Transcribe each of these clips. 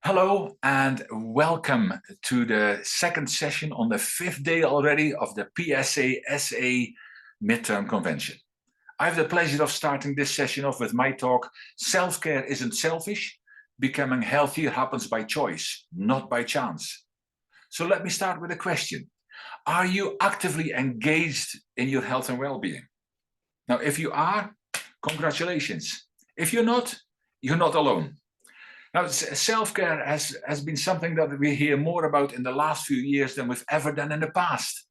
Hello and welcome to the second session on the fifth day already of the PSASA Midterm Convention. I have the pleasure of starting this session off with my talk, Self-Care Isn't Selfish, Becoming Healthier Happens by Choice, Not by Chance. So let me start with a question. Are you actively engaged in your health and well-being? Now, if you are, congratulations. If you're not alone. Now, self-care has been something that we hear more about in the last few years than we've ever done in the past.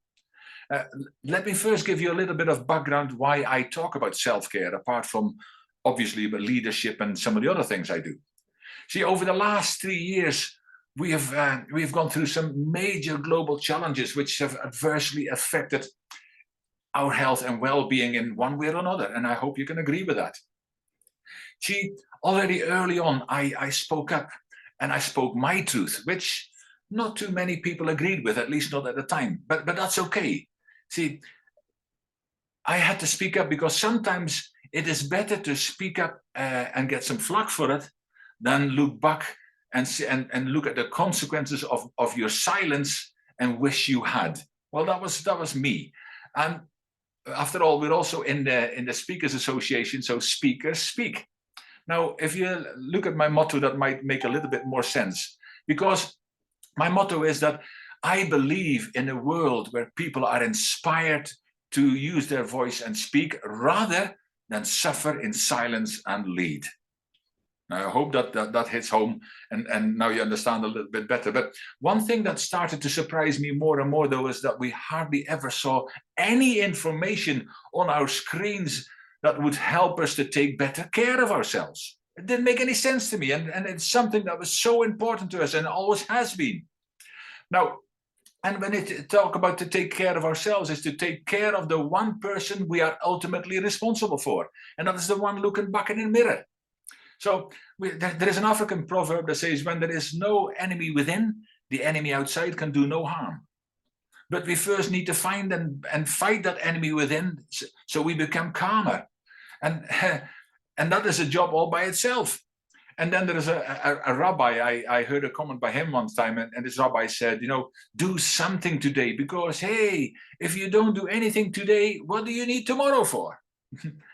Let me first give you a little bit of background why I talk about self-care, apart from obviously about leadership and some of the other things I do. See, over the last 3 years, we have gone through some major global challenges which have adversely affected our health and well-being in one way or another, and I hope you can agree with that. See, already early on, I spoke up and I spoke my truth, which not too many people agreed with, at least not at the time, but that's okay. See, I had to speak up because sometimes it is better to speak up and get some flack for it than look back and look at the consequences of your silence and wish you had. Well, that was me. And after all, we're also in the Speakers Association, so speakers speak. Now, if you look at my motto, that might make a little bit more sense, because my motto is that I believe in a world where people are inspired to use their voice and speak rather than suffer in silence and lead. Now, I hope that hits home and now you understand a little bit better. But one thing that started to surprise me more and more, though, is that we hardly ever saw any information on our screens that would help us to take better care of ourselves. It didn't make any sense to me, and it's something that was so important to us and always has been. Now, and when it talk about to take care of ourselves is to take care of the one person we are ultimately responsible for, and that is the one looking back in the mirror. So there is an African proverb that says, when there is no enemy within, the enemy outside can do no harm. But we first need to find and fight that enemy within so we become calmer. And that is a job all by itself. And then there is a rabbi, I heard a comment by him one time, and this rabbi said, do something today, because, hey, if you don't do anything today, what do you need tomorrow for?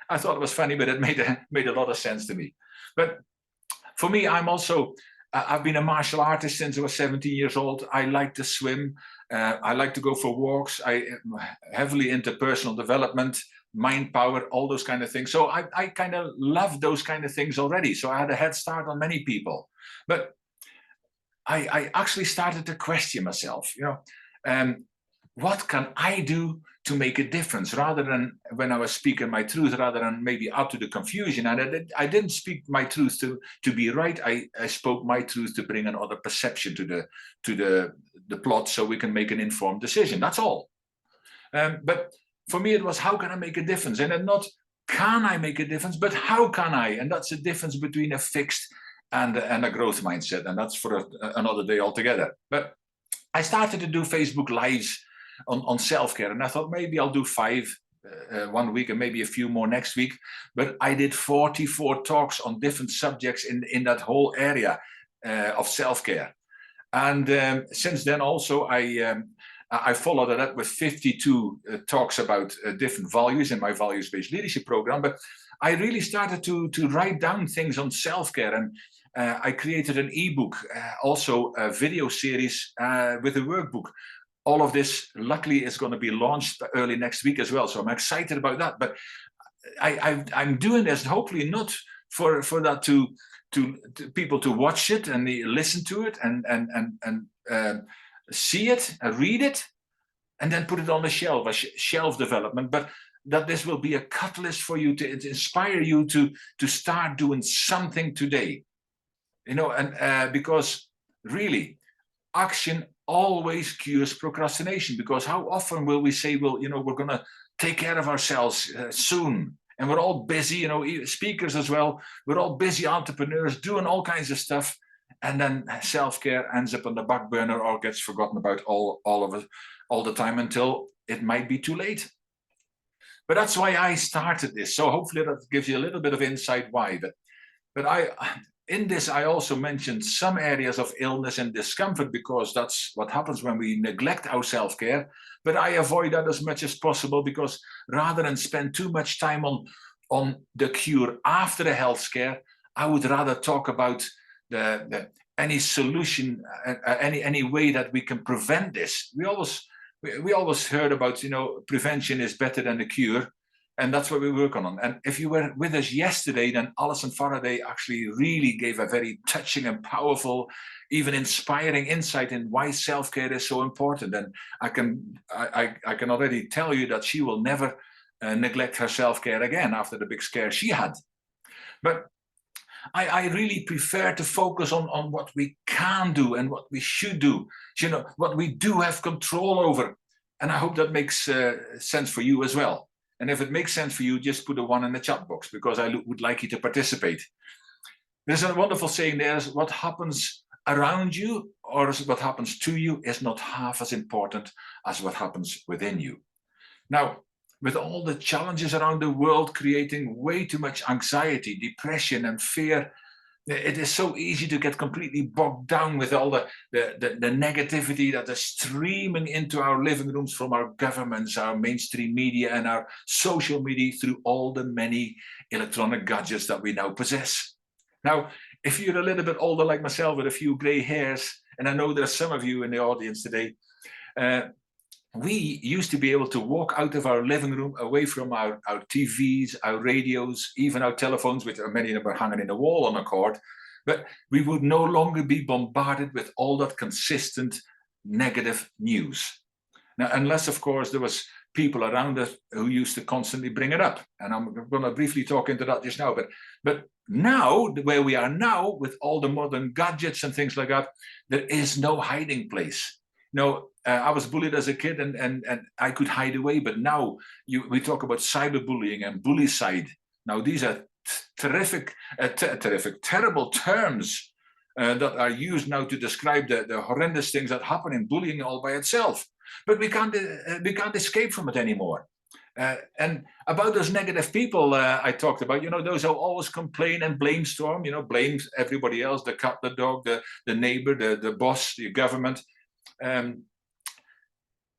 I thought it was funny, but it made a lot of sense to me. But for me, I've been a martial artist since I was 17 years old. I like to swim. I like to go for walks. I am heavily into personal development, mind power, all those kind of things. So I kind of love those kind of things already. So I had a head start on many people. But I actually started to question myself, what can I do to make a difference, rather than when I was speaking my truth, rather than maybe out to the confusion. And I didn't speak my truth to be right. I spoke my truth to bring another perception to the plot, so we can make an informed decision. That's all. But for me, it was, how can I make a difference? And not can I make a difference, but how can I? And that's the difference between a fixed and a growth mindset. And that's for another day altogether. But I started to do Facebook Lives on self-care, and I thought maybe I'll do 5 one week and maybe a few more next week. But I did 44 talks on different subjects in that whole area of self-care. And since then also I followed it up with 52 talks about different values in my values-based leadership program. But I really started to write down things on self-care, and I created an ebook, also a video series with a workbook. All of this, luckily, is going to be launched early next week as well. So I'm excited about that. But I'm doing this hopefully not for that to people to watch it and listen to it and see it and read it and then put it on the shelf, a shelf development, but that this will be a catalyst for you to inspire you to start doing something today. And because really, action always cures procrastination. Because how often will we say, well, we're going to take care of ourselves soon, and we're all busy, speakers as well, we're all busy entrepreneurs doing all kinds of stuff, and then self-care ends up on the back burner or gets forgotten about all of it all the time until it might be too late. But that's why I started this. So hopefully that gives you a little bit of insight why. But But in this, I also mentioned some areas of illness and discomfort, because that's what happens when we neglect our self-care. But I avoid that as much as possible, because rather than spend too much time on the cure after the health scare, I would rather talk about any solution, any way that we can prevent this. We always heard about, prevention is better than the cure. And that's what we work on. And if you were with us yesterday, then Alison Faraday actually really gave a very touching and powerful, even inspiring insight in why self-care is so important. And I can already tell you that she will never neglect her self-care again after the big scare she had. But I really prefer to focus on what we can do and what we should do, what we do have control over. And I hope that makes sense for you as well. And if it makes sense for you, just put a 1 in the chat box, because I would like you to participate. There's a wonderful saying there: what happens around you or what happens to you is not half as important as what happens within you. Now, with all the challenges around the world creating way too much anxiety, depression, and fear, it is so easy to get completely bogged down with all the negativity that is streaming into our living rooms from our governments, our mainstream media, and our social media through all the many electronic gadgets that we now possess. Now, if you're a little bit older like myself with a few gray hairs, and I know there are some of you in the audience today, we used to be able to walk out of our living room away from our TVs, our radios, even our telephones, which many of them were hanging in the wall on a cord. But we would no longer be bombarded with all that consistent negative news. Now, unless, of course, there was people around us who used to constantly bring it up. And I'm going to briefly talk into that just now. But now, where we are now, with all the modern gadgets and things like that, there is no hiding place. I was bullied as a kid, and I could hide away. But now we talk about cyberbullying and bullycide. Now, these are terrible terms that are used now to describe the horrendous things that happen in bullying all by itself. But we can't escape from it anymore. And about those negative people I talked about, those who always complain and blame storm, blame everybody else, the cat, the dog, the neighbor, the boss, the government.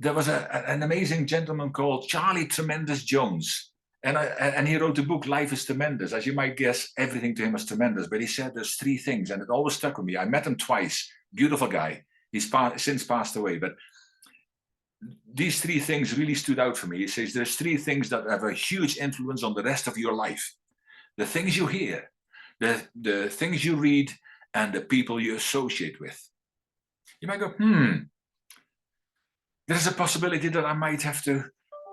There was an amazing gentleman called Charlie Tremendous Jones. And he wrote the book, Life is Tremendous. As you might guess, everything to him is tremendous. But he said there's 3 things, and it always stuck with me. I met him twice. Beautiful guy. He's since passed away. But these 3 things really stood out for me. He says there's 3 things that have a huge influence on the rest of your life. The things you hear, the things you read, and the people you associate with. You might go, there's a possibility that I might have to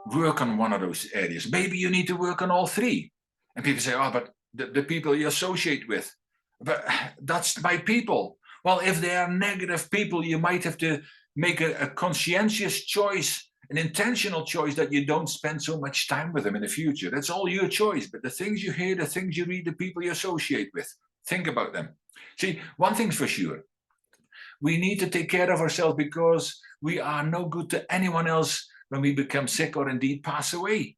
work on one of those areas. Maybe you need to work on all 3. And people say, but the people you associate with, but that's my people. Well, if they are negative people, you might have to make a conscientious choice, an intentional choice, that you don't spend so much time with them in the future. That's all your choice. But the things you hear, the things you read, the people you associate with, think about them. See, one thing's for sure. We need to take care of ourselves, because we are no good to anyone else when we become sick or indeed pass away.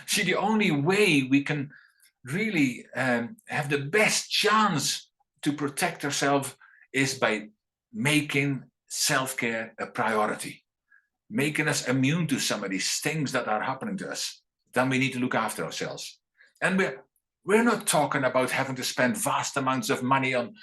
See, the only way we can really have the best chance to protect ourselves is by making self-care a priority, making us immune to some of these things that are happening to us. Then we need to look after ourselves. And we're not talking about having to spend vast amounts of money on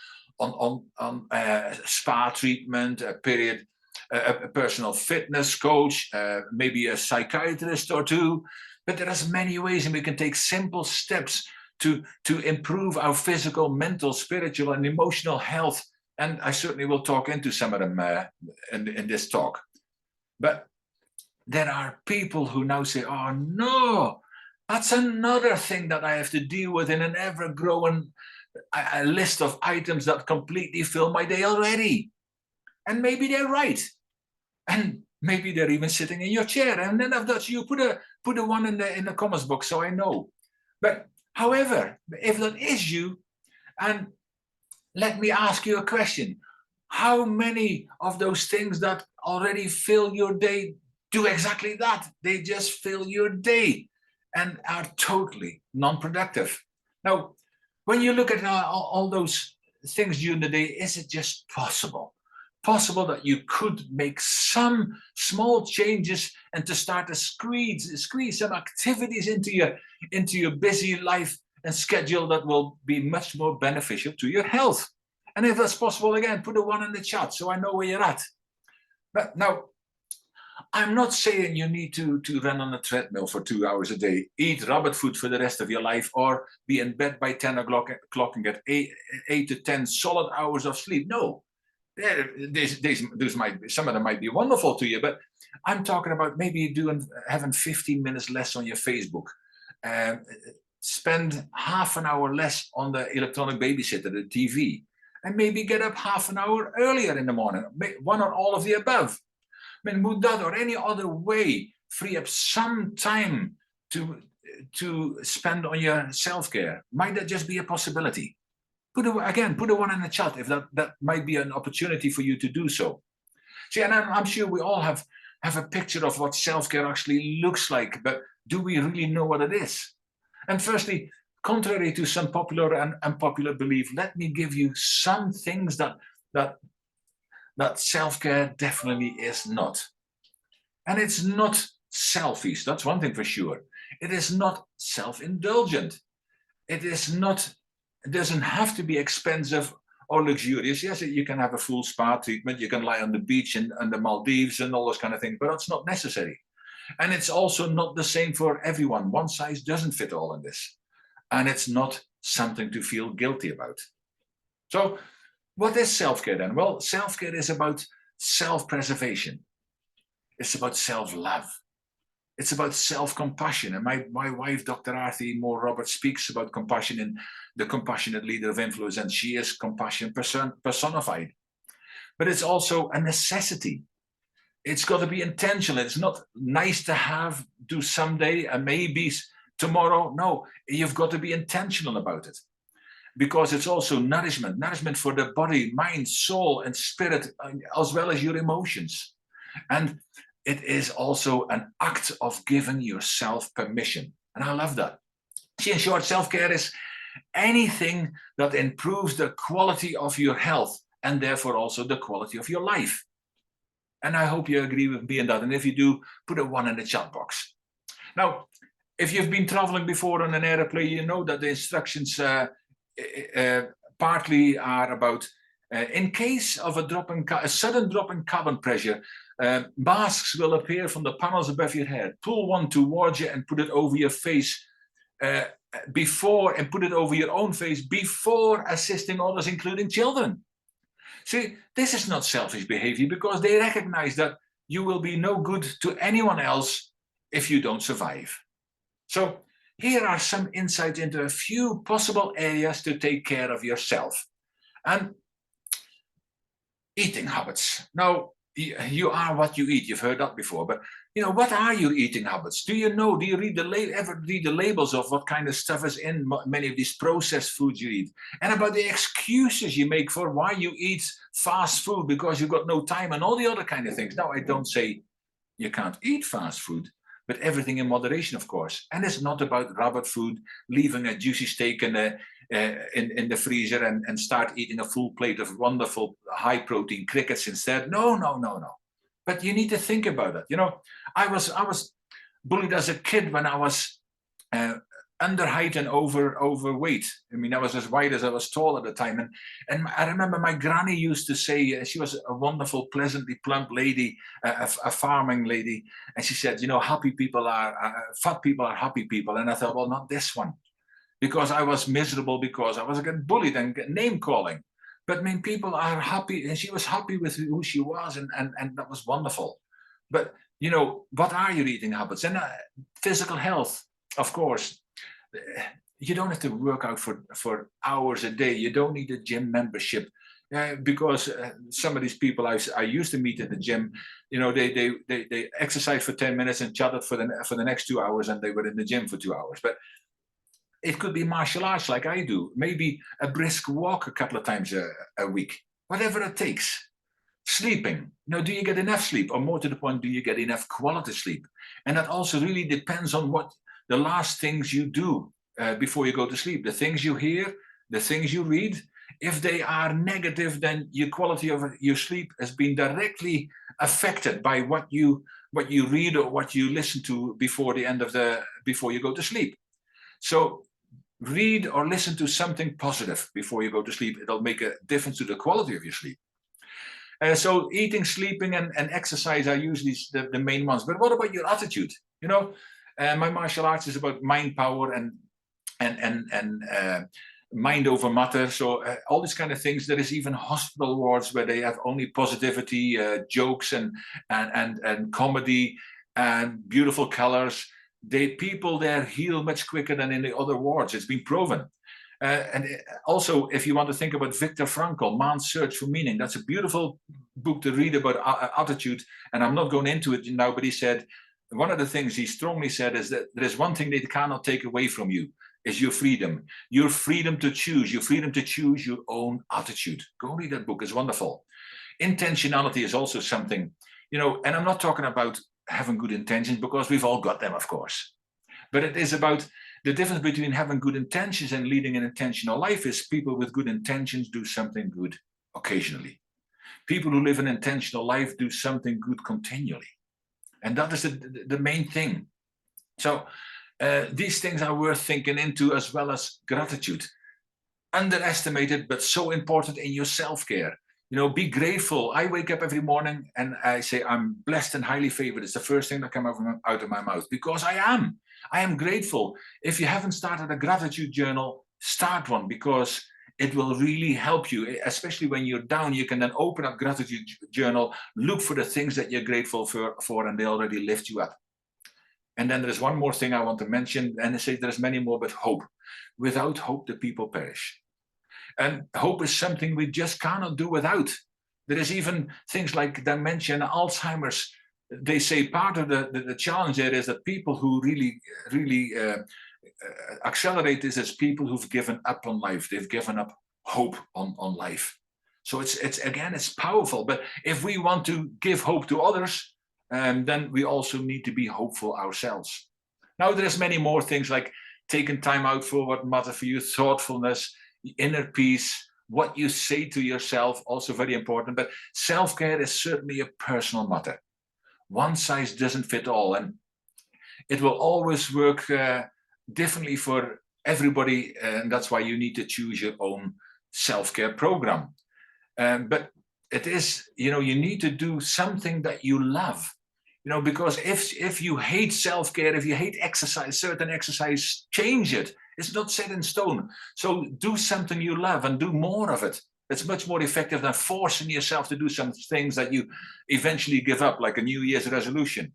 spa treatment, a personal fitness coach, maybe a psychiatrist or 2. But there are many ways, and we can take simple steps to improve our physical, mental, spiritual, and emotional health. And I certainly will talk into some of them in this talk. But there are people who now say, oh no, that's another thing that I have to deal with in an ever-growing a list of items that completely fill my day already. And maybe they're right. And maybe they're even sitting in your chair. And then after that, you put a 1 in the comments box, so I know. But however, if that is you, and let me ask you a question. How many of those things that already fill your day do exactly that? They just fill your day and are totally non-productive. Now, When you look at all those things during the day, is it just possible? Possible that you could make some small changes and to start to squeeze some activities into your busy life and schedule that will be much more beneficial to your health. And if that's possible, again, put a 1 in the chat so I know where you're at. But now, I'm not saying you need to run on a treadmill for 2 hours a day, eat rabbit food for the rest of your life, or be in bed by 10 o'clock and get 8 to 10 solid hours of sleep. No, these might be, some of them might be wonderful to you, but I'm talking about maybe having 15 minutes less on your Facebook. Spend half an hour less on the electronic babysitter, the TV, and maybe get up half an hour earlier in the morning, one or all of the above. I mean, would that or any other way free up some time to spend on your self-care? Might that just be a possibility? Put a 1 in the chat if that might be an opportunity for you to do so. See, and I'm sure we all have a picture of what self-care actually looks like, but do we really know what it is? And firstly, contrary to some popular and unpopular belief, let me give you some things that self-care definitely is not. And it's not selfish, that's one thing for sure. It is not self-indulgent. It doesn't have to be expensive or luxurious. Yes, you can have a full spa treatment, you can lie on the beach in the Maldives and all those kind of things, but it's not necessary. And it's also not the same for everyone. One size doesn't fit all in this. And it's not something to feel guilty about. So what is self-care then? Well, self-care is about self-preservation. It's about self-love. It's about self-compassion. And my wife, Dr. Arthie Moore Robberts, speaks about compassion in The Compassionate Leader of Influence, and she is compassion personified. But it's also a necessity. It's got to be intentional. It's not nice to have, do someday, and maybe tomorrow. No, you've got to be intentional about it. Because it's also nourishment for the body, mind, soul, and spirit, as well as your emotions. And it is also an act of giving yourself permission. And I love that. See, in short, self-care is anything that improves the quality of your health and therefore also the quality of your life. And I hope you agree with me on that. And if you do, put a 1 in the chat box. Now, if you've been traveling before on an airplane, you know that the instructions partly are about in case of a sudden drop in carbon pressure, masks will appear from the panels above your head. Pull one towards you and put it over your face put it over your own face before assisting others, including children. See, this is not selfish behavior because they recognize that you will be no good to anyone else if you don't survive. So here are some insights into a few possible areas to take care of yourself. And eating habits. Now, you are what you eat. You've heard that before. But, what are your eating habits? Do you know? Do you ever read the labels of what kind of stuff is in many of these processed foods you eat? And about the excuses you make for why you eat fast food because you've got no time and all the other kind of things. Now, I don't say you can't eat fast food, but everything in moderation, of course. And it's not about rabbit food, leaving a juicy steak in the freezer and start eating a full plate of wonderful high-protein crickets instead. No. But you need to think about it. I was bullied as a kid when I was under height and overweight. I mean, I was as wide as I was tall at the time. And I remember my granny used to say, she was a wonderful, pleasantly plump lady, a farming lady. And she said, happy people fat people are happy people. And I thought, well, not this one. Because I was miserable because I was getting bullied and name calling. But I mean, people are happy, and she was happy with who she was, and that was wonderful. But, what are your eating habits? And physical health, of course. You don't have to work out for hours a day. You don't need a gym membership. Because some of these people I used to meet at the gym, they exercised for 10 minutes and chatted for the next 2 hours, and they were in the gym for 2 hours. But it could be martial arts like I do, maybe a brisk walk a couple of times a week, whatever it takes. Sleeping. Do you get enough sleep? Or more to the point, do you get enough quality sleep? And that also really depends on what the last things you do before you go to sleep. The things you hear, the things you read. If they are negative, then your quality of your sleep has been directly affected by what you read or what you listen to before you go to sleep. So read or listen to something positive before you go to sleep. It'll make a difference to the quality of your sleep. So eating, sleeping, and exercise are usually the main ones. But what about your attitude? My martial arts is about mind power and mind over matter. So all these kind of things. There is even hospital wards where they have only positivity, jokes, and comedy and beautiful colors. People there heal much quicker than in the other wards. It's been proven. And also, if you want to think about Viktor Frankl, Man's Search for Meaning, that's a beautiful book to read about attitude. And I'm not going into it now, but he said, one of the things he strongly said is that there is one thing they cannot take away from you, is your freedom to choose, your own attitude. Go read that book, it's wonderful. Intentionality is also something, and I'm not talking about having good intentions, because we've all got them, of course. But it is about the difference between having good intentions and leading an intentional life is people with good intentions do something good occasionally. People who live an intentional life do something good continually. And that is the main thing. So these things are worth thinking into, as well as gratitude. Underestimated, but so important in your self-care. Be grateful. I wake up every morning and I say, I'm blessed and highly favored. It's the first thing that comes out of my mouth, because I am grateful. If you haven't started a gratitude journal, start one, because it will really help you, especially when you're down. You can then open up gratitude journal, look for the things that you're grateful for, and they already lift you up. And then there's one more thing I want to mention, and I say there's many more, but hope. Without hope, the people perish. And hope is something we just cannot do without. There is even things like dementia and Alzheimer's. They say part of the challenge there is that people who really accelerate this is people who've given up on life. They've given up hope on life. So it's powerful. But if we want to give hope to others, then we also need to be hopeful ourselves. Now, there's many more things like taking time out for what matters for you, thoughtfulness, inner peace, what you say to yourself, also very important. But self-care is certainly a personal matter. One size doesn't fit all, and it will always work differently for everybody, and that's why you need to choose your own self-care program. But it is, you need to do something that you love, because if you hate self-care, if you hate exercise, certain exercise, change it. It's not set in stone. So do something you love and do more of it. It's much more effective than forcing yourself to do some things that you eventually give up, like a New Year's resolution.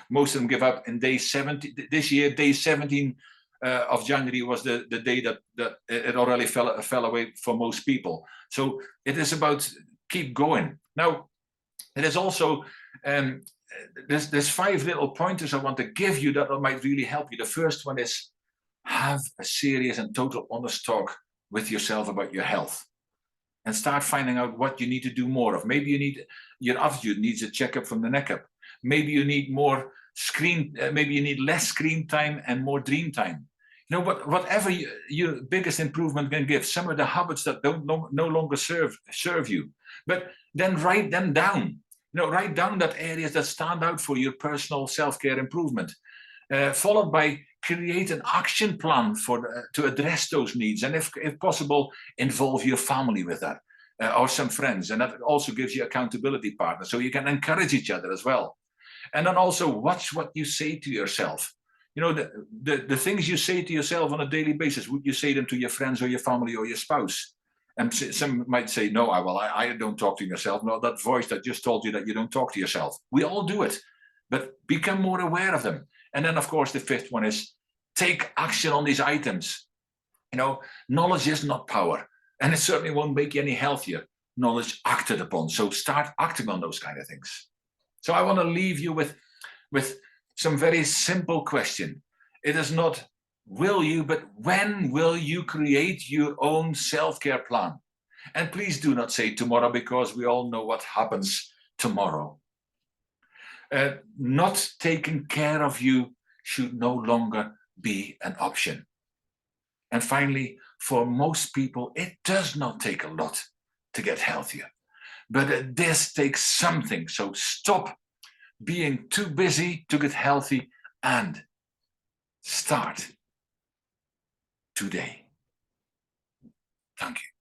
Most of them give up in day 70. This year, day 17 of January was the day that it already fell away for most people. So it is about keep going. Now, it is also, there's 5 little pointers I want to give you that might really help you. The first one is, have a serious and total honest talk with yourself about your health, and start finding out what you need to do more of. Maybe your attitude needs a checkup from the neck up. Maybe you need maybe you need less screen time and more dream time. Whatever your biggest improvement can give. Some of the habits that no longer serve you, but then write them down. Write down that areas that stand out for your personal self-care improvement, followed by create an action plan to address those needs, and if possible, involve your family with that, or some friends, and that also gives you accountability partners, so you can encourage each other as well. And then also watch what you say to yourself. The things you say to yourself on a daily basis, would you say them to your friends or your family or your spouse? And some might say, no, I don't talk to yourself. No, that voice that just told you that you don't talk to yourself. We all do it, but become more aware of them. And then, of course, the 5th one is take action on these items. Knowledge is not power, and it certainly won't make you any healthier. Knowledge acted upon. So start acting on those kind of things. So I want to leave you with some very simple question. It is not will you, but when will you create your own self-care plan? And please do not say tomorrow, because we all know what happens tomorrow. Not taking care of you should no longer be an option. And finally, For most people, it does not take a lot to get healthier. But this takes something. So stop being too busy to get healthy and start today. Thank you.